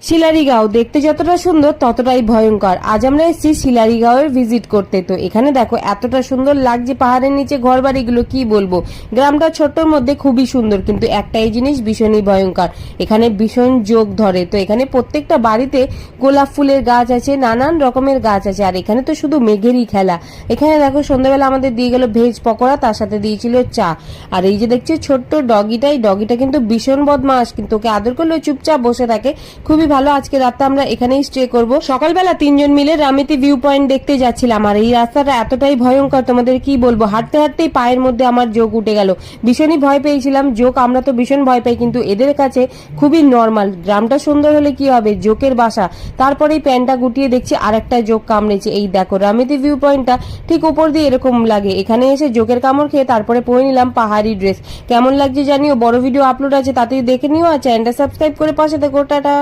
শিলারিগাঁও দেখতে যতটা সুন্দর ততটাই ভয়ঙ্কর। আজ আমরা এসেছি শিলারিগাঁওয়ের ভিজিট করতে। তো এখানে দেখো এতটা সুন্দর লাগছে পাহাড়ের নিচে ঘর বাড়িগুলো, কি বলবো। গ্রামটা ছোট্টর মধ্যে খুবই সুন্দর, কিন্তু একটাই জিনিস ভীষণই ভয়ঙ্কর, এখানে ভীষণ যোগ ধরে। তো এখানে প্রত্যেকটা বাড়িতে গোলাপ ফুলের গাছ আছে, নানান রকমের গাছ আছে, আর এখানে তো শুধু মেঘেরই খেলা। এখানে দেখো সন্ধ্যাবেলা আমাদের দিয়ে গেল ভেজ পকোড়া, তার সাথে দিয়েছিল চা। আর এই যে দেখছি ছোট্ট ডগিটা কিন্তু ভীষণ বদমাস, কিন্তু ওকে আদর করলে চুপচাপ বসে থাকে, খুবই ভালো। আজকে রাতটা আমরা এখানেই স্টে করব। সকালবেলা তিনজন মিলে রামেতি ভিউ পয়েন্ট দেখতে যাচ্ছিলাম, আর এই রাস্তাটা এতটাই ভয়ঙ্কর তোমাদের কি বলবো, হাঁটতে হাঁটতেই পায়ের মধ্যে আমার যোগ উঠে গেল, ভীষণই ভয় পেয়েছিলাম। যোগ আমরা তো ভীষণ ভয় পাই, কিন্তু এদের কাছে খুবই নর্মাল। গ্রামটা সুন্দর হলে কি হবে, জোকের বাসা। তারপরেই প্যান্টটা গুটিয়ে দেখছি আর একটা যোগ কামড়েছে। এই দেখো রামেতি ভিউ পয়েন্টটা ঠিক উপর দিয়ে এরকম লাগে। এখানে এসে যোগের কামড় খেয়ে তারপরে পরে নিলাম পাহাড়ি ড্রেস। কেমন লাগছে জানিও, বড় ভিডিও আপলোড আছে, তাতেই দেখে নিও, আর চ্যানেলটা সাবস্ক্রাইব করে পাশে দেখো। টাটা।